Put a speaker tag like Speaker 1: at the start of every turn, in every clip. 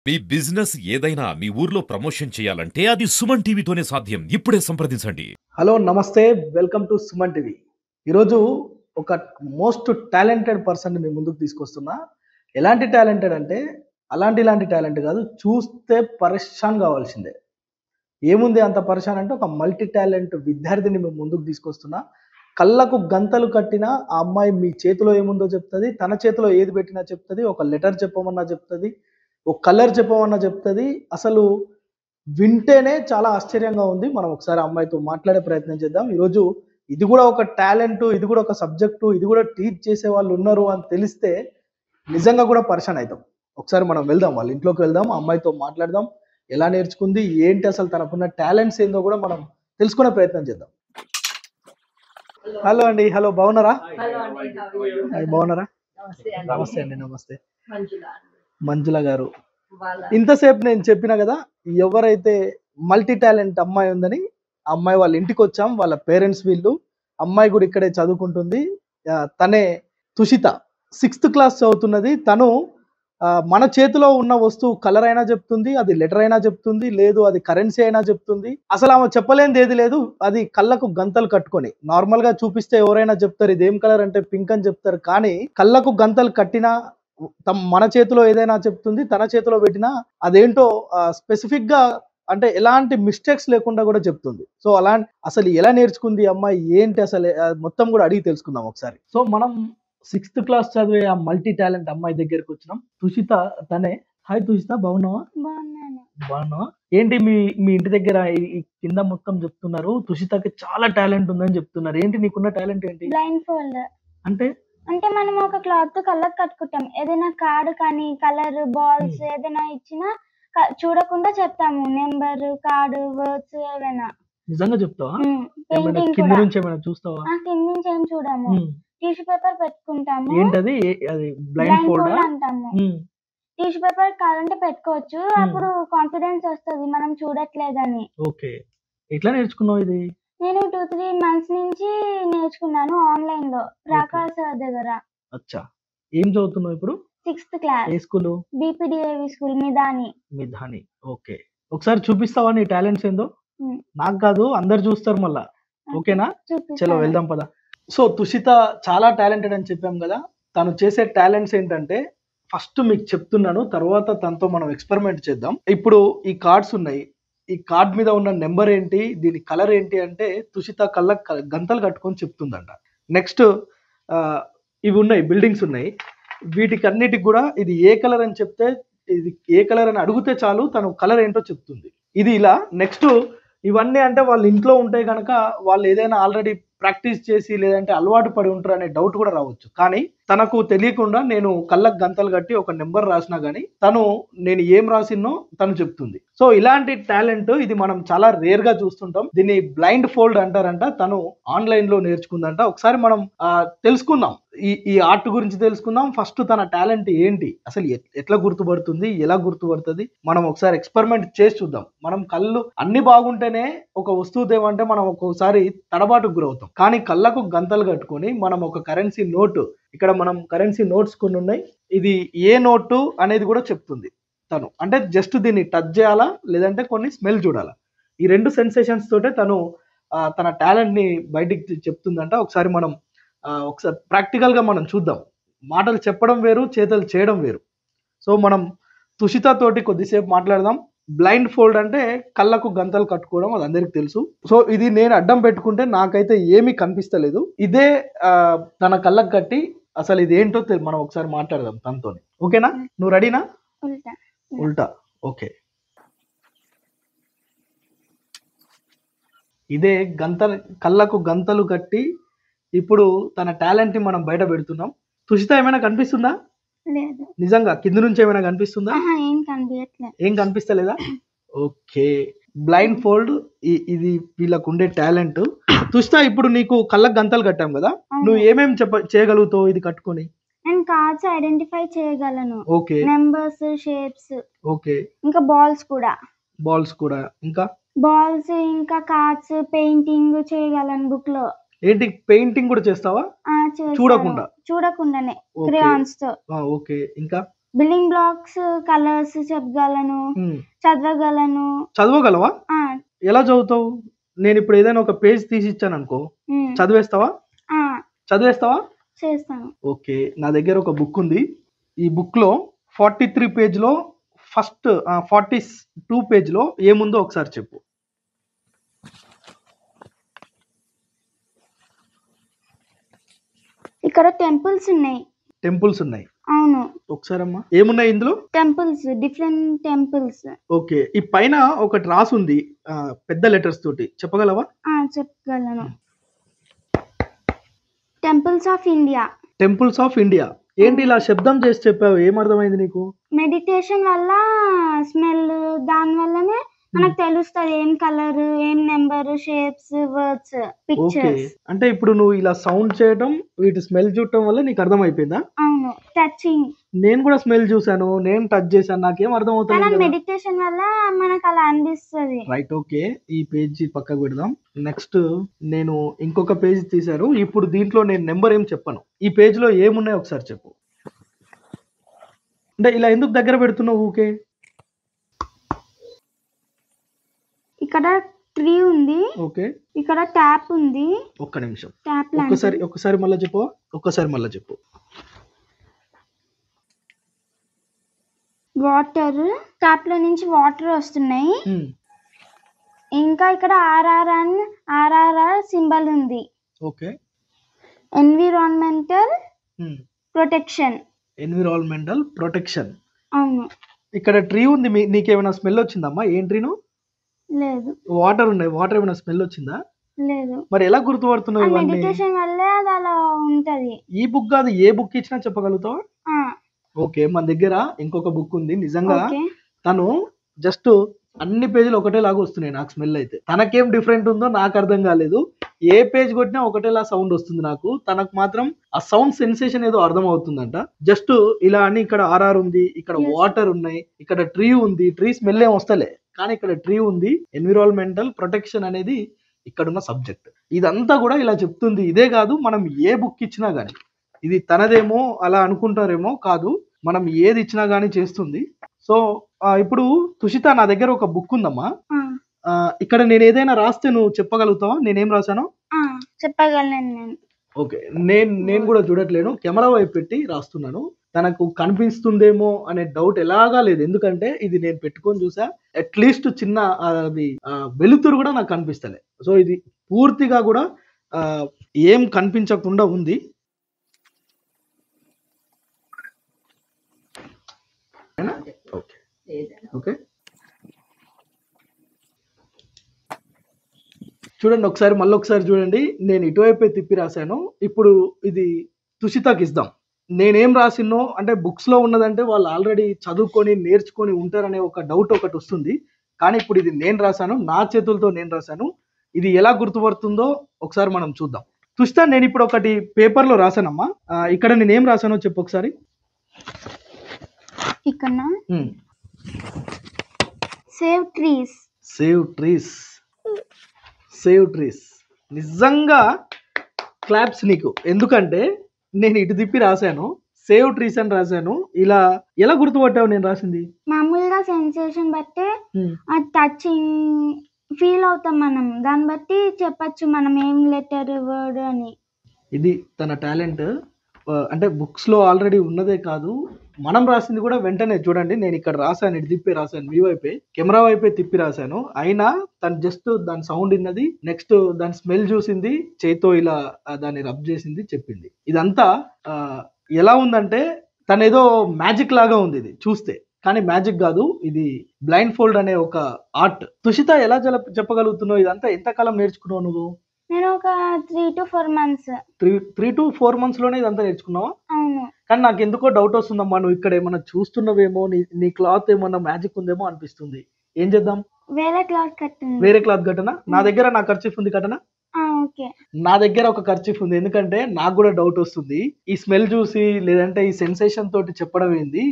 Speaker 1: మీ business ఏదైనా మీ ఊర్లో promotion చేయాలంటే అది సుమన్ టీవీతోనే సాధ్యం. ఇప్పుడే సంప్రదించండి.
Speaker 2: హలో నమస్తే, వెల్కమ్ టు సుమన్ టీవీ. ఈరోజు ఒక మోస్ట్ టాలెంటెడ్ పర్సన్ మీ ముందుకు తీసుకొస్తున్నా. ఎలాంటి టాలెంటెడ్ అంటే ఇలాంటి టాలెంట్ కాదు, చూస్తే పరేషాన్ కావాల్సిందే. ఏముంది అంత పరేషాన్ అంటే, ఒక మల్టీ టాలెంట్ విద్యార్థిని మీ ముందుకు తీసుకొస్తున్నా. కళ్ళకు గంతలు కట్టిన ఆ అమ్మాయి మీ చేతిలో ఏముందో చెప్తుంది, తన చేతిలో ఏది పెట్టినా చెప్తుంది, ఒక లెటర్ చెప్పమన్నా చెప్తుంది, ఒక కలర్ చెప్పమన్నా చెప్తుంది. అసలు వింటేనే చాలా ఆశ్చర్యంగా ఉంది. మనం ఒకసారి అమ్మాయితో మాట్లాడే ప్రయత్నం చేద్దాం. ఈరోజు ఇది కూడా ఒక టాలెంట్, ఇది కూడా ఒక సబ్జెక్టు, ఇది కూడా టీచ్ చేసే వాళ్ళు ఉన్నారు అని తెలిస్తే నిజంగా కూడా పరేషాన్ అవుతాం. ఒకసారి మనం వెళ్దాం, వాళ్ళ ఇంట్లోకి వెళ్దాం, ఆ అమ్మాయితో మాట్లాడదాం. ఎలా నేర్చుకుంది, ఏంటి, అసలు తనకున్న టాలెంట్స్ ఏందో కూడా మనం తెలుసుకునే ప్రయత్నం చేద్దాం. హలో అండి. హలో, బాగున్నారా? బాగున్నారా? నమస్తే అండి. నమస్తే. మంజుల గారు, ఇంతసేపు నేను చెప్పిన కదా, ఎవరైతే మల్టీ టాలెంట్ అమ్మాయి ఉందని, ఆ అమ్మాయి వాళ్ళ ఇంటికి వచ్చాం. వాళ్ళ పేరెంట్స్ వీళ్ళు. అమ్మాయి కూడా ఇక్కడే చదువుకుంటుంది. తనే తుషిత, 6th క్లాస్ చదువుతున్నది. తను మన చేతిలో ఉన్న వస్తువు కలర్ అయినా చెప్తుంది, అది లెటర్ అయినా చెప్తుంది, లేదు అది కరెన్సీ అయినా చెప్తుంది. అసలు ఆమె చెప్పలేనిది ఏది లేదు. అది కళ్ళకు గంతలు కట్టుకొని నార్మల్ గా చూపిస్తే ఎవరైనా చెప్తారు ఇదేం కలర్ అంటే పింక్ అని చెప్తారు. కానీ కళ్ళకు గంతలు కట్టినా మన చేతిలో ఏదైనా చెప్తుంది, తన చేతిలో పెట్టినా అదేంటో స్పెసిఫిక్ గా, అంటే ఎలాంటి మిస్టేక్స్ లేకుండా కూడా చెప్తుంది. సో అసలు ఎలా నేర్చుకుంది ఈ అమ్మాయి, ఏంటి అసలు మొత్తం కూడా అడిగి తెలుసుకుందాం ఒకసారి. సో మనం 6th క్లాస్ చదివే ఆ మల్టీ టాలెంట్ అమ్మాయి దగ్గరికి వచ్చినాం. తుషిత తనే. హాయ్ తుషిత, బాగున్నావా? బాగున్నావా? ఏంటి మీ ఇంటి దగ్గర ఈ కింద మొత్తం చెప్తున్నారు తుషితకి చాలా టాలెంట్ ఉందని చెప్తున్నారు. ఏంటి నీకున్న టాలెంట్ ఏంటి?
Speaker 3: బ్లైండ్ ఫోల్డ్
Speaker 2: అంటే
Speaker 3: మనం ఒక క్లాత్ కళ్ళకి కట్టుకుంటాం. ఏదైనా కార్డు కానీ కలర్ బాల్స్ ఏదైనా ఇచ్చినా చూడకుండా చెప్తాము. నెంబర్, కార్డు, వర్డ్స్ ఏవైనా.
Speaker 2: నిజంగా చెప్తావా?
Speaker 3: పెయింటింగ్
Speaker 2: కింద
Speaker 3: కూడా
Speaker 2: నుంచి ఏమైనా చూస్తావా?
Speaker 3: కింద నుంచి ఏం చూడము. టిష్యూ పేపర్ పెట్టుకుంటాము.
Speaker 2: ఏంటది? అది బ్లైండ్ ఫోల్డ్
Speaker 3: అంటాము. టిష్యూ పేపర్ కావాలంటే పెట్టుకోవచ్చు. అప్పుడు కాన్ఫిడెన్స్ వస్తుంది మనం చూడట్లేదని.
Speaker 2: ఓకే. ఎట్లా నేర్చుకున్నావు ఇది?
Speaker 3: నేను 2-3 మంత్స్ నుంచి నేర్చుకున్నాను ఆన్లైన్ లో, ప్రకాశ్ దగ్గర.
Speaker 2: అచ్చా. ఏం చదువుతున్నావు ఇప్పుడు?
Speaker 3: 6th class.
Speaker 2: ఏ school?
Speaker 3: BPDAV school, Midhani.
Speaker 2: Okay. ఒకసారి చూపిస్తావా నీ టాలెంట్స్ ఏందో? నాకు కాదు, అందరు చూస్తారు మళ్ళా. ఓకేనా? చలో వెళ్దాం పద. సో తుషిత చాలా టాలెంటెడ్ అని చెప్పాం కదా. తను చేసే టాలెంట్స్ ఏంటంటే, ఫస్ట్ మీకు చెప్తున్నాను, తర్వాత తనతో మనం ఎక్స్పెరిమెంట్ చేద్దాం. ఇప్పుడు ఈ కార్డ్స్ ఉన్నాయి. ఈ కార్డ్ మీద ఉన్న నెంబర్ ఏంటి, దీని కలర్ ఏంటి అంటే తుషిత కళ్ళ గంతలు కట్టుకొని చెప్తుందంట. నెక్స్ట్ ఇవి ఉన్నాయి, బిల్డింగ్స్ ఉన్నాయి. వీటికి అన్నిటికి కూడా ఇది ఏ కలర్ అని చెప్తే, ఇది ఏ కలర్ అని అడిగితే చాలు తను కలర్ ఏంటో చెప్తుంది. ఇది ఇలా. నెక్స్ట్ ఇవన్నీ అంటే వాళ్ళ ఇంట్లో ఉంటే కనుక వాళ్ళు ఏదైనా ఆల్రెడీ ప్రాక్టీస్ చేసి లేదంటే అలవాటు పడి ఉంటారు అనే డౌట్ కూడా రావచ్చు. కానీ తనకు తెలియకుండా నేను కళ్ళకు గంతలు కట్టి ఒక నెంబర్ రాసినా కానీ నేను ఏం రాసినో తను చెప్తుంది. సో ఇలాంటి టాలెంట్ ఇది మనం చాలా రేర్ గా చూస్తుంటాం. దీన్ని బ్లైండ్ ఫోల్డ్ అంటారంట. తను ఆన్లైన్ లో నేర్చుకుందంట. ఒకసారి మనం తెలుసుకుందాం, ఈ ఆర్ట్ గురించి తెలుసుకుందాం. ఫస్ట్ తన టాలెంట్ ఏంటి, అసలు ఎట్లా గుర్తుపడుతుంది, ఎలా గుర్తుపడుతుంది, మనం ఒకసారి ఎక్స్పెరిమెంట్ చేసి చూద్దాం. మనం కళ్ళు అన్ని బాగుంటేనే ఒక వస్తువు దేవంటే మనం ఒక్కొక్కసారి తడబాటుకు గురవుతాం. కానీ కళ్ళకు గంతలు కట్టుకొని మనం ఒక కరెన్సీ నోటు, ఇక్కడ మనం కరెన్సీ నోట్స్ కొన్ని ఉన్నాయి, ఇది ఏ నోటు అనేది కూడా చెప్తుంది తను. అంటే జస్ట్ దీన్ని టచ్ చేయాలా లేదంటే కొన్ని స్మెల్ చూడాలా, ఈ 2 సెన్సేషన్స్ తోటే తను తన టాలెంట్ ని బయటికి చెప్తుందంట. ఒకసారి మనం ఒకసారి ప్రాక్టికల్ గా మనం చూద్దాం. మాటలు చెప్పడం వేరు, చేతలు చేయడం వేరు. సో మనం తుషిత తోటి కొద్దిసేపు మాట్లాడదాం. బ్లైండ్ ఫోల్డ్ అంటే కళ్ళకు గంతలు కట్టుకోవడం, అది అందరికి తెలుసు. సో ఇది నేను అడ్డం పెట్టుకుంటే నాకైతే ఏమీ కనిపిస్తలేదు. ఇదే తన కళ్ళకు కట్టి అసలు ఇది ఏంటో మనం ఒకసారి మాట్లాడదాం తనతో. ఓకేనా? నువ్వు రెడీనా? ఉల్టా. ఓకే. ఇదే కళ్ళకు గంతలు కట్టి ఇప్పుడు తన టాలెంట్ ని మనం బయట పెడుతున్నాం. తుషిత ఏమైనా కనిపిస్తుందా? నిజంగా కింద నుంచి ఏమైనా కనిపిస్తుందా? ఏం కనిపిస్తలేదా? ఓకే. బ్లైండ్ ఫోల్డ్ ఇది వీళ్ళకు ఉండే టాలెంట్. తుషిత, ఇప్పుడు నీకు కళ్ళకు గంతలు కట్టాం కదా, నువ్వు ఏమేమి చేయగలుగుతావు ఇది కట్టుకొని?
Speaker 3: నేను కార్డ్స్ ఐడెంటిఫై చేయగలను.
Speaker 2: ఓకే.
Speaker 3: Numbers, shapes.
Speaker 2: ఓకే.
Speaker 3: ఇంకా బాల్స్ కూడా. ఇంకా కార్డ్స్ పెయింటింగ్ చేయగలను బుక్ లో.
Speaker 2: ఏంటి, పెయింటింగ్ కూడా చేస్తావా? చూడకుండానే క్రేయాన్స్ తో. ఓకే. ఇంకా
Speaker 3: బిల్డింగ్ బ్లాక్స్, కలర్స్ చెప్పగలను, చదవగలను.
Speaker 2: చదవగలవా?
Speaker 3: ఆ,
Speaker 2: ఎలా చదువుతావు? నేను ఇప్పుడు ఏదైనా ఒక పేజ్ తీసి ఇచ్చాను అనుకో,
Speaker 3: ఉమ్,
Speaker 2: చదివేస్తావా?
Speaker 3: ఆ,
Speaker 2: చదివేస్తావా?
Speaker 3: చేస్తాను.
Speaker 2: ఓకే, నా దగ్గర ఒక బుక్ ఉంది. ఈ బుక్ లో 43 పేజ్లో ఫస్ట్ 42 పేజ్లో ఏముందో ఒకసారి చెప్పు.
Speaker 3: ఇక్కడ టెంపుల్స్ ఉన్నాయి.
Speaker 2: టెంపుల్స్ ఉన్నాయి.
Speaker 3: అవును,
Speaker 2: ఒకసారమ్మా, ఏమున్నాయి ఇందులో?
Speaker 3: Temples, different temples.
Speaker 2: ఓకే, ఈ పైన ఒకటి రాసి ఉంది పెద్ద లెటర్స్ తోటి, చెప్పగలవా?
Speaker 3: చెప్పగలను. Temples of India.
Speaker 2: Temples of India. ఏంటి ఇలా శబ్దం చేసి చెప్పావు, ఏమర్థమైంది నీకు?
Speaker 3: మెడిటేషన్ వల్ల స్మెల్, దాని వల్లనే మనకు తెలుస్తుంది ఏం కలర్, ఏం number, shapes, words,
Speaker 2: okay,
Speaker 3: pictures.
Speaker 2: అంటే ఇప్పుడు నువ్వు ఇలా సౌండ్ చేయడం, వీటి స్మెల్ చూడటం వల్ల నీకు అర్థమైపోయిందా?
Speaker 3: అవును, టచింగ్.
Speaker 2: నేను కూడా స్మెల్ చూసాను, నేను టచ్ చేశాను, నాకేం అర్థం
Speaker 3: కానీ
Speaker 2: అవుతుంది.
Speaker 3: మెడిటేషన్ వల్ల మనకు అలా అనిపిస్తుంది.
Speaker 2: రైట్, ఓకే, ఈ పేజ్ పక్కకు పెడదాం. నెక్స్ట్ నేను ఇంకొక పేజ్ తీశాను. ఇప్పుడు దీంట్లో నేను నెంబర్ ఏం చెప్పను. ఈ పేజ్ లో ఏమున్నాయో ఒకసారి చెప్పు. అంటే ఇలా ఎందుకు దగ్గర పెడుతున్నావు ఊకే?
Speaker 3: ఇక్కడ ట్రీ ఉంది,
Speaker 2: ఓకే,
Speaker 3: ఇక్కడ ట్యాప్ ఉంది.
Speaker 2: ఒక్క నిమిషం,
Speaker 3: ట్యాప్
Speaker 2: ఒక్కసారి మళ్ళీ చెప్పు. ఒక్కసారి మళ్ళీ చెప్పు.
Speaker 3: వాటర్, ట్యాప్ లో నుంచి వాటర్ వస్తున్నాయి.
Speaker 2: ఉమ్,
Speaker 3: ఇంకా ఇక్కడ ఆర్ఆర్ఆర్ సింబల్ ఉంది.
Speaker 2: ఓకే,
Speaker 3: ఎన్విరాన్మెంటల్
Speaker 2: ఉమ్,
Speaker 3: ప్రొటెక్షన్.
Speaker 2: Environmental protection.
Speaker 3: అవును.
Speaker 2: ఇక్కడ ట్రీ ఉంది. నీకేమైనా స్మెల్ వచ్చిందమ్మా? ఏం ట్రీను?
Speaker 3: లేదు.
Speaker 2: వాటర్ ఉన్నాయి. వాటర్ ఏమైనా స్మెల్ వచ్చిందా?
Speaker 3: లేదు.
Speaker 2: మరి ఎలా గుర్తుపడుతున్నావు ఇవన్నీ?
Speaker 3: మెడిటేషన్ వల్లే అది అలా ఉంటది.
Speaker 2: ఈ బుక్ కాదు, ఏ బుక్ ఇచ్చినా చెప్పగలుగుతావా?
Speaker 3: ఆ,
Speaker 2: ఓకే, మన దగ్గర ఇంకొక బుక్ ఉంది. నిజంగా
Speaker 3: ఓకే.
Speaker 2: తను జస్ట్ అన్ని పేజీలు ఒకటేలాగా వస్తున్నాయి నాకు స్మెల్ అయితే. తనకేం డిఫరెంట్ ఉందో నాకు అర్థం కాలేదు. ఏ పేజ్ కొట్టినా ఒకటేలా సౌండ్ వస్తుంది నాకు. తనకు మాత్రం ఆ సౌండ్ సెన్సేషన్ ఏదో అర్థం అవుతుందంట. జస్ట్ ఇలా అని ఇక్కడ ఆర్ఆర్ ఉంది, ఇక్కడ
Speaker 3: Yes.
Speaker 2: వాటర్ ఉన్నాయి, ఇక్కడ ట్రీ ఉంది. ట్రీ స్మెల్ ఏం వస్తలే, కానీ ఇక్కడ ట్రీ ఉంది. ఎన్విరాన్మెంటల్ ప్రొటెక్షన్ అనేది ఇక్కడున్న సబ్జెక్ట్. ఇదంతా కూడా ఇలా చెప్తుంది. ఇదే కాదు, మనం ఏ బుక్ ఇచ్చినా గానీ, ఇది తనదేమో అలా అనుకుంటారేమో, కాదు, మనం ఏది ఇచ్చినా గానీ చేస్తుంది. సో ఇప్పుడు తుషిత, నా దగ్గర ఒక బుక్ ఉందమ్మా.
Speaker 3: ఆ,
Speaker 2: ఇక్కడ నేను ఏదైనా రాస్తే నువ్వు చెప్పగలుగుతావా నేనేం రాశానో?
Speaker 3: చెప్పగలను నేను.
Speaker 2: ఓకే, నేను కూడా చూడట్లేను, కెమెరా వైపు పెట్టి రాస్తున్నాను. తనకు కనిపిస్తుందేమో అనే డౌట్ ఎలాగా లేదు, ఎందుకంటే ఇది నేను పెట్టుకొని చూసా. అట్లీస్ట్ చిన్న అది వెలుతురు కూడా నాకు కనిపిస్తలే. సో ఇది పూర్తిగా కూడా ఏం కనిపించకుండా ఉంది. ఓకే, ఓకే, చూడండి ఒకసారి, మళ్ళీ ఒకసారి చూడండి. నేను ఇటువైపే తిప్పి రాశాను. ఇప్పుడు ఇది తుషితకి ఇద్దాం. నేనేం రాసినో, అంటే బుక్స్ లో ఉన్నదంటే వాళ్ళు ఆల్రెడీ చదువుకొని నేర్చుకొని ఉంటారనే ఒక డౌట్ ఒకటి వస్తుంది. కానీ ఇప్పుడు ఇది నేను రాశాను, నా చేతులతో నేను రాశాను. ఇది ఎలా గుర్తుపడుతుందో ఒకసారి మనం చూద్దాం. తుషిత, నేను ఇప్పుడు ఒకటి పేపర్ లో రాశానమ్మా. ఇక్కడ నేనేం రాశానో చెప్పు ఒకసారి.
Speaker 3: ఇక్కడ save trees.
Speaker 2: Save trees, save trees. నిజంగా క్లాప్స్ నీకు, ఎందుకంటే నేను ఇటు తిప్పి రాశాను, సేవ్ ట్రీస్ అని రాశాను. ఇలా ఎలా గుర్తుపట్టావు నేను రాసింది?
Speaker 3: మామూలుగా సెన్సేషన్ బట్టి టచింగ్ ఫీల్ అవుతాం మనం, దాన్ని బట్టి చెప్పచ్చు మనం ఏం లెటర్, వర్డ్ అని.
Speaker 2: ఇది తన టాలెంట్. అంటే బుక్స్ లో ఆల్రెడీ ఉన్నదే కాదు, మనం రాసింది కూడా వెంటనే చూడండి. నేను ఇక్కడ రాశాను, ఇటు తిప్పి రాశాను, మీ వైపే కెమెరా వైపే తిప్పి రాశాను. అయినా తను జస్ట్ దాని సౌండ్ విన్నది, నెక్స్ట్ దాని స్మెల్ చూసింది, చేతో ఇలా దాన్ని రబ్ చేసింది, చెప్పింది. ఇదంతా ఎలా ఉందంటే తనేదో మ్యాజిక్ లాగా ఉంది ఇది చూస్తే, కానీ మ్యాజిక్ కాదు, ఇది బ్లైండ్ ఫోల్డ్ అనే ఒక ఆర్ట్. తుషిత, ఎలా చెప్పగలుగుతున్నావు? ఇదంతా ఎంతకాలం నేర్చుకున్నావు నువ్వు?
Speaker 3: నేను ఒక 3 to 4 months.
Speaker 2: 3 to 4 months లోనే ఇదంతా నేర్చుకున్నావా?
Speaker 3: అవును.
Speaker 2: కానీ నాకు ఎందుకో డౌట్ వస్తుందమ్మా, నువ్వు ఇక్కడ ఏమన్నా చూస్తున్నావేమో, నీ క్లాత్ ఏమన్నా మ్యాజిక్ ఉందేమో అనిపిస్తుంది. ఏం చేద్దాం?
Speaker 3: వేరే క్లాత్ కట్టండి.
Speaker 2: వేరే క్లాత్ కట్టనా? నా దగ్గర నా కర్చీఫ్ ఉంది, కట్టనా?
Speaker 3: ఓకే.
Speaker 2: నా దగ్గర ఒక కర్చీఫ్ ఉంది, ఎందుకంటే నాకు కూడా డౌట్ వస్తుంది. ఈ స్మెల్ చూసి లేదంటే ఈ సెన్సేషన్ తోటి చెప్పడం ఏంది,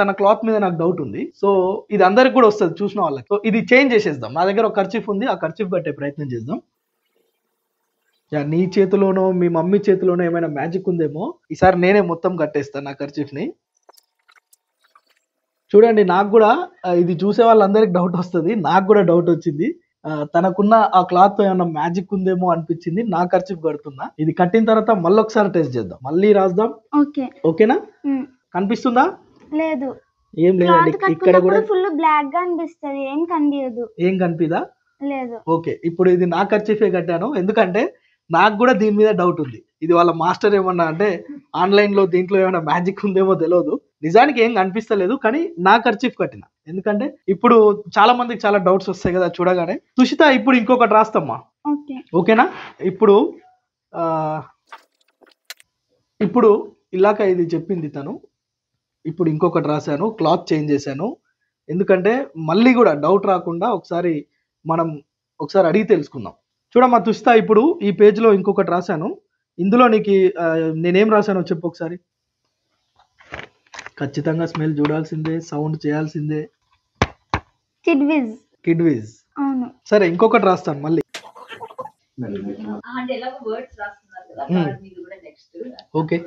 Speaker 2: తన క్లాత్ మీద నాకు డౌట్ ఉంది. సో ఇది అందరికి కూడా వస్తుంది చూసిన వాళ్ళకి. సో ఇది చేంజ్ చేసేద్దాం. నా దగ్గర ఒక కర్చీఫ్ ఉంది, ఆ కర్చీఫ్ కట్టే ప్రయత్నం చేద్దాం. నీ చేతిలోనో మీ మమ్మీ చేతిలోనో ఏమైనా మ్యాజిక్ ఉందేమో. ఈసారి నేనే మొత్తం కట్టేస్తాను నా కర్చీఫ్ ని. చూడండి నాకు కూడా ఇది చూసే వాళ్ళందరికి డౌట్ వస్తుంది, నాకు కూడా డౌట్ వచ్చింది. తనకున్న ఆ క్లాత్ తో ఏమన్నా మ్యాజిక్ ఉందేమో అనిపించింది. నా ఖర్చు కడుతున్నా. ఇది కట్టిన తర్వాత మళ్ళీ ఒకసారి టెస్ట్ చేద్దాం, మళ్ళీ రాద్దాం.
Speaker 3: ఓకే.
Speaker 2: ఓకేనా? కనిపిస్తుందా?
Speaker 3: లేదు,
Speaker 2: ఏం లేదండి, ఇక్కడ కూడా
Speaker 3: ఫుల్ బ్లాక్ గా అనిపిస్తది, ఏం కనిపించదు.
Speaker 2: ఏం కనిపిదా?
Speaker 3: లేదు.
Speaker 2: ఓకే, ఇప్పుడు ఇది నా ఖర్చీఫే కట్టాను, ఎందుకంటే నాకు కూడా దీని మీద డౌట్ ఉంది. ఇది వాళ్ళ మాస్టర్ ఏమన్నా అంటే ఆన్లైన్ లో దీంట్లో ఏమైనా మ్యాజిక్ ఉందేమో తెలియదు. నిజానికి ఏం కనిపిస్తలేదు, కానీ నా ఖర్చీఫ్ కట్టిన. ఎందుకంటే ఇప్పుడు చాలా మందికి చాలా డౌట్స్ వస్తాయి కదా చూడగానే. సుషిత, ఇప్పుడు ఇంకొకటి రాస్తామ్మా. ఓకేనా? ఇప్పుడు ఇప్పుడు ఇలాక ఇది చెప్పింది తను. ఇప్పుడు ఇంకొకటి రాశాను, క్లాత్ చేంజ్ చేశాను. ఎందుకంటే మళ్ళీ కూడా డౌట్ రాకుండా మనం ఒకసారి అడిగి తెలుసుకుందాం. చూడమ్మా తుషిత, ఇప్పుడు ఈ పేజ్ లో ఇంకొకటి రాశాను. ఇందులో నీకు నేనేం రాశానో చెప్పు ఒకసారి. ఖచ్చితంగా స్మెల్ చూడాల్సిందే, సౌండ్ చేయాల్సిందే. కిడ్ విజ్.
Speaker 3: అవును.
Speaker 2: సరే, ఇంకొకటి రాస్తాను మళ్ళీ. ఓకే,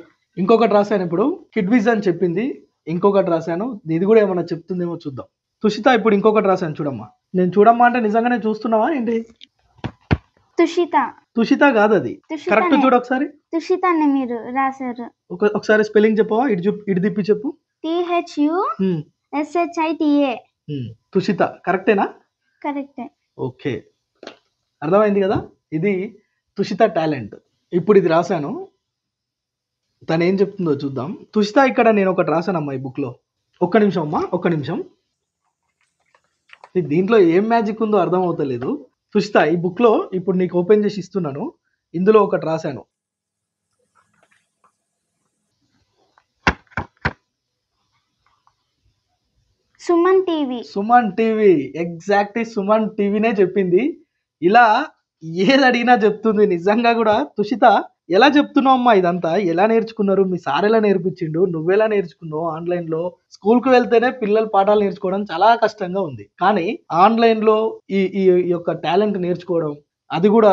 Speaker 2: ఇంకొకటి రాశాను. ఇప్పుడు కిడ్ విజ్ అని చెప్పింది, ఇంకొకటి రాశాను. ఇది కూడా ఏమన్నా చెప్తుందేమో చూద్దాం. తుషిత, ఇప్పుడు ఇంకొకటి రాశాను చూడమ్మా. నేను చూడమ్మా అంటే నిజంగానే చూస్తున్నావా ఏంటి? తుషిత కాదు, అది కరెక్ట్ చూడు ఒకసారి.
Speaker 3: తుషిత అని మీరు రాశారు.
Speaker 2: ఒకసారి స్పెల్లింగ్ చెప్పవా? ఇటు తిప్పి చెప్పు.
Speaker 3: THUSHITA.
Speaker 2: తుషిత కరెక్టేనా?
Speaker 3: కరెక్టే.
Speaker 2: ఓకే, అర్థమైంది కదా. ఇది తుషిత టాలెంట్. ఇప్పుడు ఇది రాశాను, తను ఏం చెప్తుందో చూద్దాం. తుషిత, ఇక్కడ నేను ఒకటి రాశానమ్మా ఈ బుక్ లో. ఒక్క నిమిషం అమ్మా, ఒక్క నిమిషం. దీంట్లో ఏం మ్యాజిక్ ఉందో అర్థం అవుతలేదు. తుషిత, ఈ బుక్ లో ఇప్పుడు నీకు ఓపెన్ చేసి ఇస్తున్నాను. ఇందులో ఒకటి రాశాను. సుమన్ టీవీ. ఎగ్జాక్ట్లీ సుమన్ టీవీనే చెప్పింది. ఇలా ఏది అడిగినా చెప్తుంది. నిజంగా కూడా తుషిత, ఎలా చెప్తున్నావు అమ్మా ఇదంతా? ఎలా నేర్చుకున్నారు? మీ సార్ ఎలా నేర్పించిండు? నువ్వెలా నేర్చుకున్నావు? ఆన్లైన్ లో స్కూల్ కు వెళ్తేనే పిల్లలు పాఠాలు నేర్చుకోవడం చాలా కష్టంగా ఉంది, కానీ ఆన్లైన్ లో ఈ యొక్క టాలెంట్ నేర్చుకోవడం, అది కూడా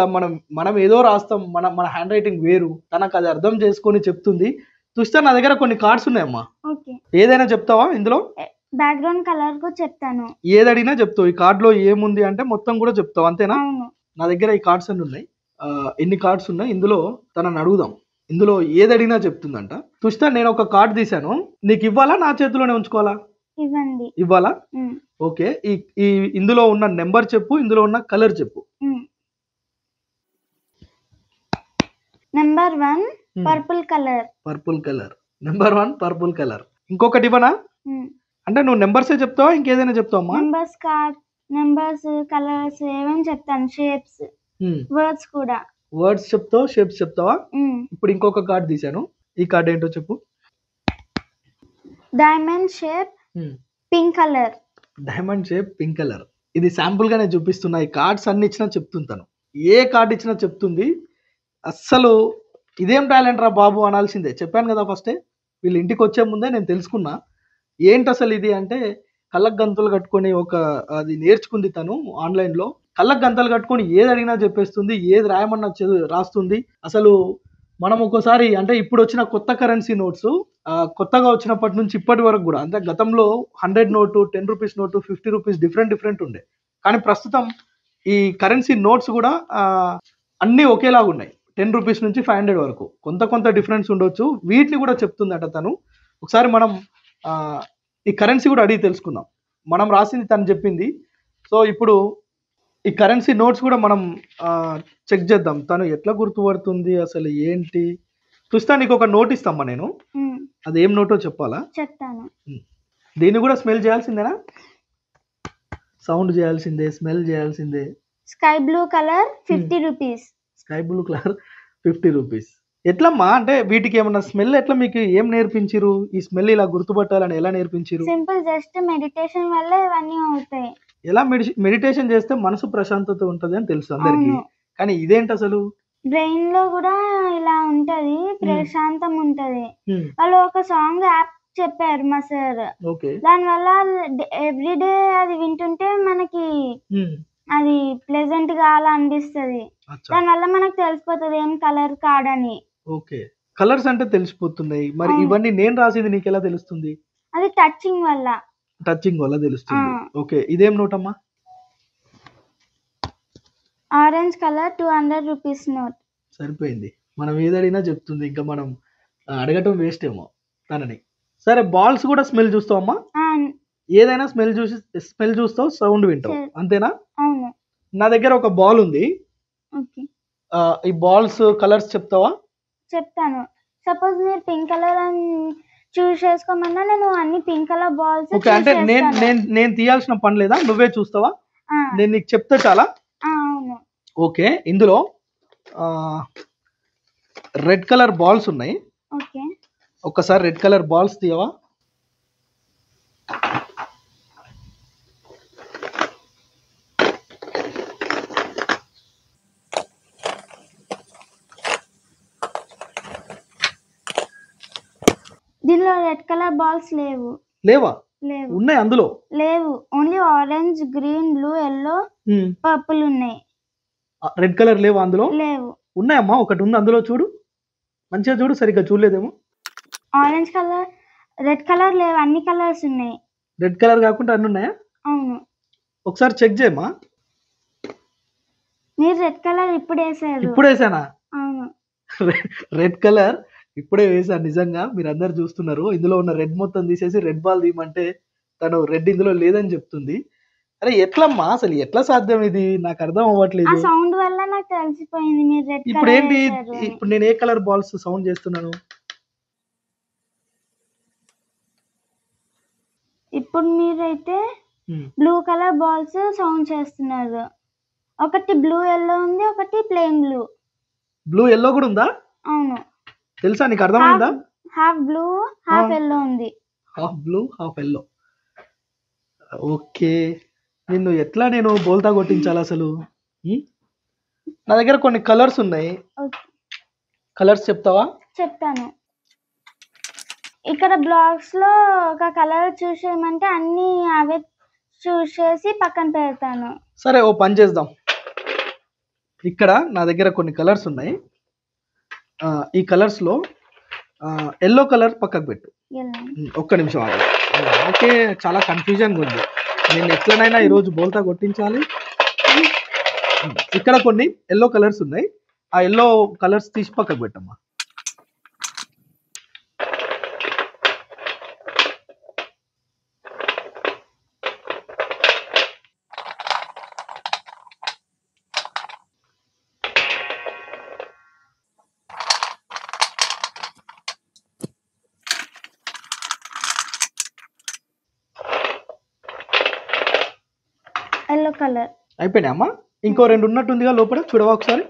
Speaker 2: మనం ఏదో రాస్తాం, మన హ్యాండ్ రైటింగ్ వేరు, తనకు అది అర్థం చేసుకొని చెప్తుంది. తుషిత, నా దగ్గర కొన్ని కార్డ్స్ ఉన్నాయమ్మా, ఏదైనా చెప్తావా? ఇందులో
Speaker 3: బ్యాక్గ్రౌండ్ కలర్ కూడా చెప్తాను.
Speaker 2: ఏది అడిగినా చెప్తావు. ఈ కార్డ్ లో ఏముంది అంటే మొత్తం కూడా చెప్తావు, అంతేనా? నా దగ్గర ఈ కార్డ్స్ అన్ని ఉన్నాయి. ఎన్ని కార్డ్స్ ఉన్నాయి ఇందులో తనని అడుగుదాం. ఇందులో ఏది అడిగినా చెప్తుందంట. తుషిత, నేను ఒక కార్డ్ తీసాను, నీకు ఇవ్వాలా, నా చేతిలోనే ఉంచుకోవాలా? ఇవ్వాలా? ఓకే, ఈ ఇందులో ఉన్న నెంబర్ చెప్పు, ఇందులో ఉన్న కలర్ చెప్పు.
Speaker 3: Number 1 purple colour.
Speaker 2: Number 1 purple colour. ఇంకొకటి ఇవ్వనా? అంటే నువ్వు నెంబర్సే చెప్తావా, ఇంకేదైనా చెప్తావా?
Speaker 3: నెంబర్స్, కలర్స్ ఏమేమి చెప్తాను, షేప్స్, వర్డ్స్ కూడా.
Speaker 2: వర్డ్స్ చెప్తావు, షేప్స్ చెప్తావా? ఇప్పుడు ఇంకొక కార్డ్ తీసాను. ఈ కార్డ్ ఏంటో చెప్పు.
Speaker 3: Diamond shape pink colour.
Speaker 2: Diamond shape pink colour. ఇది శాంపుల్ గా నేను చూపిస్తున్నా. ఈ కార్డ్స్ అన్ని ఇచ్చినా చెప్తుంటాను, ఏ కార్డ్ ఇచ్చినా చెప్తుంది. అస్సలు ఇదేం టాలెంట్ రా బాబు అనాల్సిందే. చెప్పాను కదా ఫస్టే, వీళ్ళు ఇంటికి వచ్చే ముందే నేను తెలుసుకున్నా ఏంటి అసలు ఇది అంటే. కళ్ళకు గంతలు కట్టుకొని అది నేర్చుకుంది తను ఆన్లైన్ లో. కళ్ళకు గంతలు కట్టుకొని ఏది అడిగినా చెప్పేస్తుంది, ఏది రాయమన్నా రాస్తుంది. అసలు మనం ఒక్కోసారి అంటే ఇప్పుడు వచ్చిన కొత్త కరెన్సీ నోట్స్, కొత్తగా వచ్చినప్పటి నుంచి ఇప్పటి వరకు కూడా, అంటే గతంలో 100 note, 10 rupees note, 50 rupees different ఉండే, కానీ ప్రస్తుతం ఈ కరెన్సీ నోట్స్ కూడా అన్నీ ఒకేలాగా ఉన్నాయి. 10 రూపీస్ నుంచి 500 వరకు కొంత డిఫరెన్స్ ఉండొచ్చు. వీటిని కూడా చెప్తుందట తను. ఒకసారి మనం ఈ కరెన్సీ కూడా అడిగి తెలుసుకుందాం. మనం రాసింది తను చెప్పింది. సో ఇప్పుడు ఈ కరెన్సీ నోట్స్ కూడా మనం చెక్ చేద్దాం, తను ఎట్లా గుర్తుపడుతుంది అసలు ఏంటి. చూస్తా, నీకు ఒక నోట్ ఇస్తామ్మా నేను, అది ఏం నోటో చెప్పాలా?
Speaker 3: చెప్తాను.
Speaker 2: దీన్ని కూడా స్మెల్ చేయాల్సిందేనా? సౌండ్ చేయాల్సిందే, స్మెల్ చేయాల్సిందే.
Speaker 3: Sky blue colour 50 rupees.
Speaker 2: Sky blue colour 50 rupees. ఎట్లమ్మా అంటే వీటికి ఏమన్నా స్మెల్ ఎట్లా మీకు ఏం నేర్పించిరు? ఈ స్మెల్ ఇలా గుర్తుపట్టాలని ఎలా నేర్పించిరు?
Speaker 3: సింపుల్, జస్ట్ మెడిటేషన్ వల్ల ఇవన్నీ అవుతాయి.
Speaker 2: ఎలా మెడిటేషన్ చేస్తే మనసు ప్రశాంతత ఉంటది అని తెలుసు అందరికి, కానీ ఇదేంటి అసలు?
Speaker 3: బ్రెయిన్ లో కూడా ఇలా ఉంటది, ప్రశాంతం ఉంటది. వాళ్ళు ఒక సాంగ్ యాప్ చెప్పారు మా సార్. దాని వల్ల ఎవ్రీడే అది వింటుంటే మనకి అది ప్లెజెంట్ గా అలా అనిపిస్తది. దాని వల్ల మనకు తెలిసిపోతుంది ఏం కలర్ కాడని.
Speaker 2: ఓకే, కలర్స్ అంటే తెలిసిపోతున్నాయి. మరి ఇవన్నీ నేను రాసేది నీకు ఎలా తెలుస్తుంది?
Speaker 3: అది టచింగ్ వల్ల.
Speaker 2: టచింగ్ వల్ల తెలుస్తుంది. ఓకే, ఇదేం నోట్ అమ్మా?
Speaker 3: Orange colour 200 rupees note.
Speaker 2: సరిపోయింది, మనం ఏదడిగినా చెప్తుంది, ఇంకా మనం అడగటం వేస్ట్ ఏమో తనని. సరే, బాల్స్ కూడా స్మెల్ చూస్తావమ్మా? ఏదైనా స్మెల్ చూస్తావు, సౌండ్ వింటావు, అంతేనా?
Speaker 3: అవును.
Speaker 2: నా దగ్గర ఒక బాల్ ఉంది,
Speaker 3: ఓకే.
Speaker 2: ఈ బాల్స్ కలర్స్ చెప్తావా?
Speaker 3: చెప్తాను. సపోజ్ మీరు పింక్ కలర్ అని చూస్ చేసుకోమన్నా నేను అన్ని పింక్ కలర్ బాల్స్.
Speaker 2: ఓకే, అంటే నేను తీయాల్సిన పని లేదా, నువ్వే చూస్తావా? నేను నీకు చెప్తే చాలా.
Speaker 3: అవును.
Speaker 2: ఓకే, ఇందులో రెడ్ కలర్ బాల్స్ ఉన్నాయి.
Speaker 3: ఓకే,
Speaker 2: ఒక్కసారి రెడ్ కలర్ బాల్స్ తీయవా?
Speaker 3: దీనిలో రెడ్ కలర్ బాల్స్ లేవు.
Speaker 2: లేవా?
Speaker 3: లేవు.
Speaker 2: ఉన్నాయి అందులో?
Speaker 3: లేవు, only orange, green, blue, yellow, purple ఉన్నాయి.
Speaker 2: రెడ్ కలర్ లేవా అందులో?
Speaker 3: లేవు.
Speaker 2: ఉన్నాయమ్మా, ఒకటి ఉంది అందులో, చూడు మంచిగా చూడు, సరిగ్గా చూడలేదేమో.
Speaker 3: ఆరెంజ్ కలర్, రెడ్ కలర్ లేవు, అన్ని కలర్స్ ఉన్నాయి.
Speaker 2: రెడ్ కలర్ కాకుండా అన్ని ఉన్నాయా?
Speaker 3: అవును.
Speaker 2: ఒకసారి చెక్ చేయమ్మా.
Speaker 3: మీరు రెడ్ కలర్ ఇప్పుడు వేసారు.
Speaker 2: ఇప్పుడు వేసానా?
Speaker 3: అవును.
Speaker 2: రెడ్ కలర్ ఇప్పుడే వేసాను, నిజంగా మీరు అందరు చూస్తున్నారు. ఇందులో ఉన్న రెడ్ మొత్తం తీసేసి రెడ్ బాల్ తీయమంటే తను రెడ్ ఇందులో లేదని చెప్తుంది. అరే ఎట్లమ్మా, అసలు ఎట్లా సాధ్యం ఇది, నాకు అర్థం అవ్వట్లేదు.
Speaker 3: సౌండ్ వల్ల నాకు తెలిసిపోయింది మీరు రెడ్.
Speaker 2: ఇప్పుడు ఏంటి, ఇప్పుడు నేను ఏ కలర్ బాల్స్ సౌండ్ చేస్తున్నాను?
Speaker 3: ఇప్పుడు మీరైతే బ్లూ కలర్ బాల్స్ సౌండ్ చేస్తున్నారు. ఒకటి బ్లూ ఎల్లో ఉంది, ఒకటి ప్లెయిన్ బ్లూ.
Speaker 2: బ్లూ ఎల్లో కూడా ఉందా?
Speaker 3: అవును.
Speaker 2: తెలుసా, నీకు అర్థమైందా?
Speaker 3: హాఫ్ బ్లూ హాఫ్ ఎల్లో ఉంది.
Speaker 2: Half blue half yellow. Okay, నిన్ను ఎట్లా నేను బోల్తా కొట్టించాలి అసలు? నా దగ్గర కొన్ని కలర్స్ ఉన్నాయి, కలర్స్ చెప్తావా?
Speaker 3: చెప్తాను. ఇక్కడ బ్లాక్స్ లో ఒక కలర్ చూస్ చేయమంటే అన్ని అవే చూస్ చేసి పక్కన పెడతాను.
Speaker 2: సరే, ఓ పని చేద్దాం. ఇక్కడ నా దగ్గర కొన్ని కలర్స్ ఉన్నాయి, ఈ కలర్స్ లో ఎల్లో కలర్ పక్కకు పెట్టు. ఒక్క నిమిషం ఆగు. ఓకే, చాలా కన్ఫ్యూజన్ ఉంది, నేను ఎట్లనైనా ఈరోజు బోల్తా కొట్టించాలి. ఇక్కడ కొన్ని ఎల్లో కలర్స్ ఉన్నాయి, ఆ ఎల్లో కలర్స్ తీసి పక్కకు పెట్టమ్మా.
Speaker 3: ఎల్లో కలర్
Speaker 2: అయిపోయినాయమ్మా. ఇంకో రెండు ఉన్నట్టుందిగా లోపల, చూడవా ఒకసారి?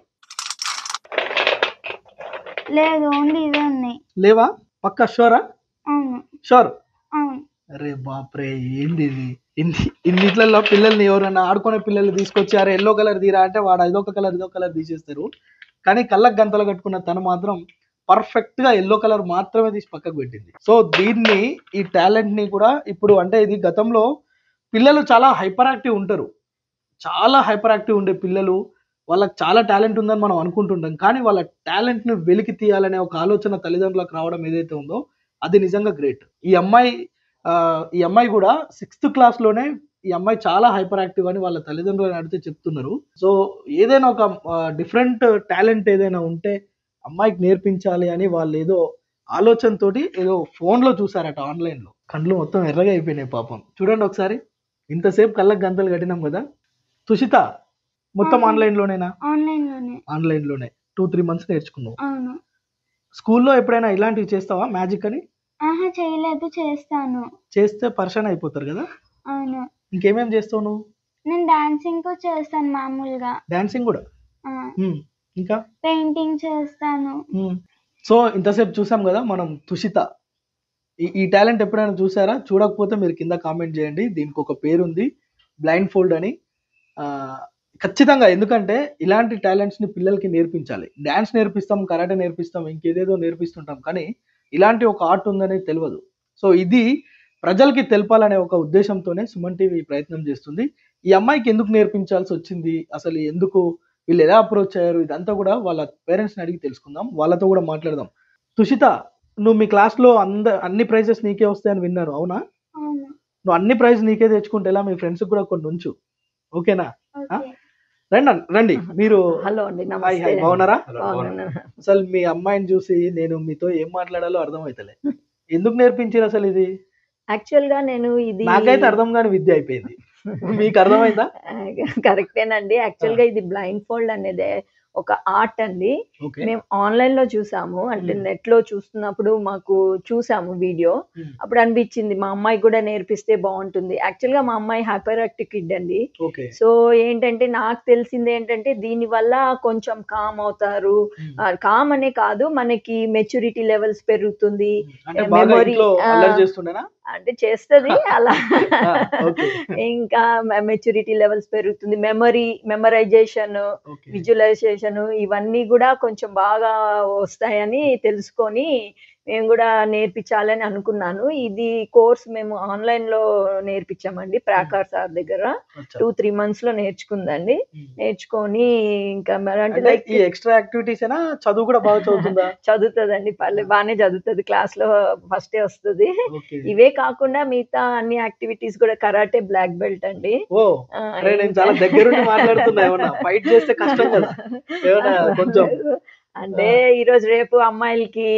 Speaker 3: లేదు, ఓన్లీ ఇవే ఉన్నాయి.
Speaker 2: లేవా? పక్కా షూరా?
Speaker 3: అవును.
Speaker 2: షూర్?
Speaker 3: అవును.
Speaker 2: అరే బాప్రే, ఏంది ఇది? ఇన్నిట్లలో పిల్లల్ని ఎవరైనా ఆడుకునే పిల్లల్ని తీసుకొచ్చి అరే ఎల్లో కలర్ తీరా అంటే వాడు ఇదొక కలర్ తీసేస్తారు. కానీ కళ్ళకు గంతలు కట్టుకున్న తను మాత్రం పర్ఫెక్ట్ గా ఎల్లో కలర్ మాత్రమే తీసి పక్కకు పెట్టింది. సో దీన్ని, ఈ టాలెంట్ ని కూడా ఇప్పుడు, అంటే ఇది గతంలో పిల్లలు చాలా హైపర్ యాక్టివ్ ఉంటారు, చాలా హైపర్ యాక్టివ్ ఉండే పిల్లలు, వాళ్ళకి చాలా టాలెంట్ ఉందని మనం అనుకుంటుంటాం. కానీ వాళ్ళ టాలెంట్ ని వెలికి తీయాలనే ఒక ఆలోచన తల్లిదండ్రులకు రావడం ఏదైతే ఉందో అది నిజంగా గ్రేట్. ఈ అమ్మాయి కూడా 6th క్లాస్ లోనే ఈ అమ్మాయి చాలా హైపర్ యాక్టివ్ అని వాళ్ళ తల్లిదండ్రులను అడిగితే చెప్తున్నారు. సో ఏదైనా ఒక డిఫరెంట్ టాలెంట్ ఏదైనా ఉంటే అమ్మాయికి నేర్పించాలి అని వాళ్ళు ఏదో ఆలోచనతోటి ఏదో ఫోన్ లో చూసారట, ఆన్లైన్ లో. కళ్ళు మొత్తం ఎర్రగా అయిపోయినాయి పాపం. చూడండి ఒకసారి, ఇంతసేపు కళ్ళకు గంతలు కట్టినాం కదా. తుషిత, మొత్తం ఆన్లైన్ లోనేనా? ఆన్లైన్ లోనే 2-3 months నేర్చుకున్నావు. స్కూల్లో ఎప్పుడైనా ఇలాంటివి చేస్తావా, మ్యాజిక్ అని?
Speaker 3: చేయలేదు, చేస్తాను.
Speaker 2: చేస్తే పర్సన్ అయిపోతారు కదా.
Speaker 3: అవును.
Speaker 2: ఇంకేమేం చేస్తావు నువ్వు?
Speaker 3: నేను డాన్సింగ్ చేస్తాను మామూలుగా.
Speaker 2: డాన్సింగ్ కూడా? ఇంకా
Speaker 3: పెయింటింగ్ చేస్తాను.
Speaker 2: సో ఇంతసేపు చూసాం కదా మనం తుషిత. ఈ టాలెంట్ ఎప్పుడైనా చూసారా? చూడకపోతే మీరు కింద కామెంట్ చేయండి. దీనికి ఒక పేరు ఉంది, బ్లైండ్ ఫోల్డ్ అని. ఖచ్చితంగా, ఎందుకంటే ఇలాంటి టాలెంట్స్ ని పిల్లలకి నేర్పించాలి. డాన్స్ నేర్పిస్తాం, కరాటే నేర్పిస్తాం, ఇంకేదేదో నేర్పిస్తుంటాం, కానీ ఇలాంటి ఒక ఆర్ట్ ఉందనే తెలియదు. సో ఇది ప్రజలకి తెలపాలనే ఒక ఉద్దేశంతోనే సుమన్ టీవీ ప్రయత్నం చేస్తుంది. ఈ అమ్మాయికి ఎందుకు నేర్పించాల్సి వచ్చింది, అసలు ఎందుకు, వీళ్ళు ఎలా అప్రోచ్ అయ్యారు, ఇదంతా కూడా వాళ్ళ పేరెంట్స్ని అడిగి తెలుసుకుందాం, వాళ్ళతో కూడా మాట్లాడదాం. తుషిత, నువ్వు మీ క్లాస్లో అన్ని ప్రైజెస్ నీకే వస్తాయని విన్నాను, అవునా? నువ్వు అన్ని ప్రైజ్ నీకే తెచ్చుకుంటే ఎలా, మీ ఫ్రెండ్స్ కూడా కొన్ని ఉంచు, ఓకేనా?
Speaker 3: ఓకే.
Speaker 2: రండి మీరు.
Speaker 4: హలో అండి,
Speaker 2: హాయ్
Speaker 4: నమస్తే.
Speaker 2: హాయ్, బాగున్నారా?
Speaker 4: బాగున్నాను.
Speaker 2: అసలు మీ అమ్మాయిని చూసి నేను మీతో ఏం మాట్లాడాలో అర్థమైతలే. ఎందుకు నేర్పించారు అసలు ఇది?
Speaker 4: యాక్చువల్ గా నేను ఇది
Speaker 2: నాకైతే అర్థం కాని విద్య అయిపోయింది. మీకు అర్థమైందా?
Speaker 4: కరెక్టేనండి. యాక్చువల్ గా ఇది బ్లైండ్ ఫోల్డ్ అనేది ఒక ఆర్ట్ అండి.
Speaker 2: ఓకే.
Speaker 4: మేము ఆన్లైన్ లో చూసాము, అంటే నెట్ లో చూస్తున్నప్పుడు మాకు చూసాము వీడియో. అప్పుడు అనిపించింది మా అమ్మాయి కూడా నేర్పిస్తే బాగుంటుంది. యాక్చువల్ గా మా అమ్మాయి హైపర్ యాక్టివ్ కిడ్ అండి.
Speaker 2: ఓకే.
Speaker 4: సో ఏంటంటే నాకు తెలిసింది ఏంటంటే దీని వల్ల కొంచెం కామ్ అవుతారు. కామ్ అనే కాదు, మనకి మెచ్యూరిటీ లెవెల్స్ పెరుగుతుంది,
Speaker 2: అంటే బాగా
Speaker 4: మెమొరీ
Speaker 2: ఇంట్లో అల్లరి చేస్తుండేనా?
Speaker 4: అంటే చేస్తుంది అలా.
Speaker 2: ఓకే.
Speaker 4: ఇంకా మెచ్యూరిటీ లెవెల్స్ పెరుగుతుంది, మెమరైజేషన్,
Speaker 2: ఓకే.
Speaker 4: విజువలైజేషన్ ఇవన్నీ కూడా కొంచెం బాగా వస్తాయని తెలుసుకొని మేము కూడా నేర్పించాలని అనుకున్నాను. ఇది కోర్స్ మేము ఆన్లైన్ లో నేర్పించామండి, ప్రాకార్ సార్ దగ్గర.
Speaker 2: అచ్చా.
Speaker 4: 2-3 months లో నేర్చుకుందండి. నేర్చుకొని ఇంకా మరి అంటే
Speaker 2: అంటే
Speaker 4: లైక్
Speaker 2: ఈ ఎక్స్ట్రా యాక్టివిటీస్ ఏనా, చదువు కూడా బాగా చదువుతుందా?
Speaker 4: చదువుతుందండి, బాగానే చదువుతుంది, క్లాస్ లో ఫస్టే వస్తుంది.
Speaker 2: ఓకే.
Speaker 4: ఇవే కాకుండా మిగతా అన్ని యాక్టివిటీస్ కూడా, కరాటే బ్లాక్ బెల్ట్ అండి.
Speaker 2: ఓ, అరే నేను చాలా దగ్గరుండి మాట్లాడుతున్నా, ఏమన్నా ఫైట్ చేస్తే కష్టం కదా, ఏమన్నా కొంచెం
Speaker 4: అంటే ఈ రోజు రేపు అమ్మాయిలకి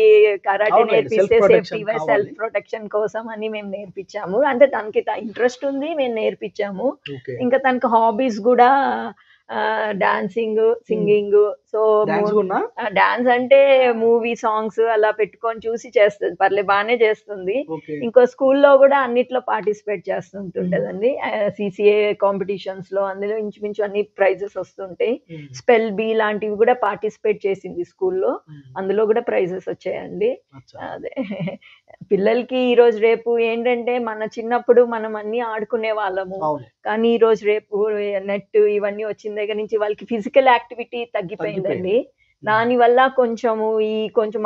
Speaker 4: కరాటే
Speaker 2: అవునండి,
Speaker 4: నేర్పిస్తే
Speaker 2: self protection
Speaker 4: సేఫ్టీ
Speaker 2: కావాలి.
Speaker 4: సెల్ఫ్ ప్రొటెక్షన్ కోసం అని మేము నేర్పించాము. అంటే తనకి ఇంట్రెస్ట్ ఉంది, మేము నేర్పించాము.
Speaker 2: ఓకే.
Speaker 4: ఇంకా తనకి హాబీస్ కూడా డాన్సింగ్, సింగింగ్. సో
Speaker 2: డాన్స్ కూడా
Speaker 4: డాన్స్ అంటే మూవీ సాంగ్స్ అలా పెట్టుకొని చూసి చేస్తుంది, బాగానే చేస్తుంది.
Speaker 2: ఓకే.
Speaker 4: ఇంకో స్కూల్లో కూడా అన్నిట్లో పార్టిసిపేట్ చేస్తుంటుంటదండి. సిసిఏ కాంపిటీషన్స్ లో అందులో ఇంచుమించు అన్ని ప్రైజెస్ వస్తుంటాయి. స్పెల్ బి లాంటివి కూడా పార్టిసిపేట్ చేసింది స్కూల్లో, అందులో కూడా ప్రైజెస్ వచ్చాయండి.
Speaker 2: అచ్చా.
Speaker 4: అదే పిల్లలకి ఈ రోజు రేపు ఏంటంటే మన చిన్నప్పుడు మనం అన్ని ఆడుకునే వాళ్ళము,
Speaker 2: అవును.
Speaker 4: కానీ ఈ రోజు రేపు నెట్ ఇవన్నీ వచ్చిన దగ్గర నుంచి వాళ్ళకి ఫిజికల్ యాక్టివిటీ తగ్గిపోయిందండి. దాని వల్ల కొంచెం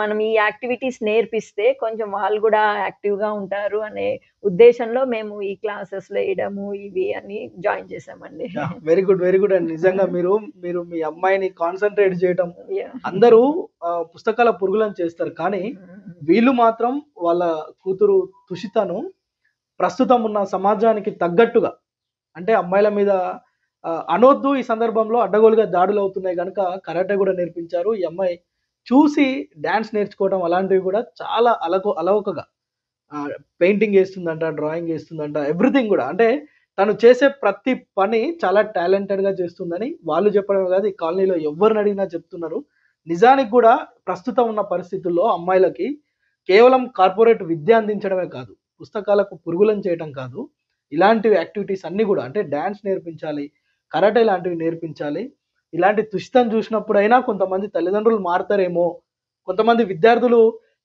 Speaker 4: మనం ఈ యాక్టివిటీస్ నేర్పిస్తే కొంచెం వాళ్ళు కూడా యాక్టివ్ గా ఉంటారు అనే ఉద్దేశంలో మేము ఈ క్లాసెస్ లో వేయడము ఇవి అని జాయిన్ చేసామండి.
Speaker 2: వెరీ గుడ్, వెరీ గుడ్ అండి. నిజంగా మీరు మీ అమ్మాయిని కాన్సన్ట్రేట్ చేయడం,
Speaker 4: Yeah.
Speaker 2: అందరూ పుస్తకాల పురుగులను చేస్తారు, కానీ వీళ్ళు మాత్రం వాళ్ళ కూతురు తుషితను ప్రస్తుతం ఉన్న సమాజానికి తగ్గట్టుగా, అంటే అమ్మాయిల మీద అనొద్దు, ఈ సందర్భంలో అడ్డగోలుగా దాడులు అవుతున్నాయి కనుక కరాటే కూడా నేర్పించారు. ఈ అమ్మాయి చూసి డాన్స్ నేర్చుకోవడం అలాంటివి కూడా చాలా అలవకగా పెయింటింగ్ వేస్తుందంట, డ్రాయింగ్ వేస్తుందంట, ఎవ్రీథింగ్ కూడా. అంటే తను చేసే ప్రతి పని చాలా టాలెంటెడ్ గా చేస్తుందని వాళ్ళు చెప్పడమే కాదు, ఈ కాలనీలో ఎవరిని అడిగినా చెప్తున్నారు. నిజానికి కూడా ప్రస్తుతం ఉన్న పరిస్థితుల్లో అమ్మాయిలకి కేవలం కార్పొరేట్ విద్య అందించడమే కాదు, పుస్తకాలకు పురుగులను చేయడం కాదు, ఇలాంటి యాక్టివిటీస్ అన్ని కూడా, అంటే డాన్స్ నేర్పించాలి, కరాటే లాంటివి నేర్పించాలి. ఇలాంటి తుషితను చూసినప్పుడైనా కొంతమంది తల్లిదండ్రులు మారుతారేమో. కొంతమంది విద్యార్థులు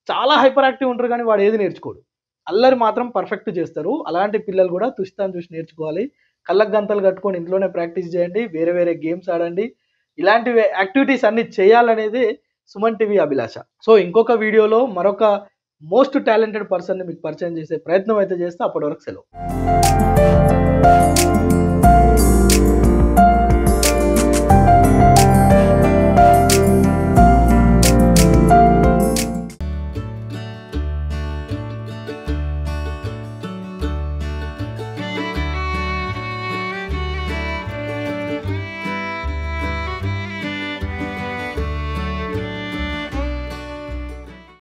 Speaker 2: చాలా హైపర్ యాక్టివ్ ఉంటారు, కానీ వాడు ఏది నేర్చుకోడు, అల్లరి మాత్రం పర్ఫెక్ట్ చేస్తారు. అలాంటి పిల్లలు కూడా తుషితను చూసి నేర్చుకోవాలి. కళ్ళకు గంతలు కట్టుకొని ఇంట్లోనే ప్రాక్టీస్ చేయండి, వేరే వేరే గేమ్స్ ఆడండి, ఇలాంటి యాక్టివిటీస్ అన్ని చేయాలనేది సుమన్ టీవీ అభిలాష. సో ఇంకొక వీడియోలో మరొక మోస్ట్ టాలెంటెడ్ పర్సన్ని మీకు పరిచయం చేసే ప్రయత్నం అయితే చేస్తే, అప్పటి వరకు సెలవు.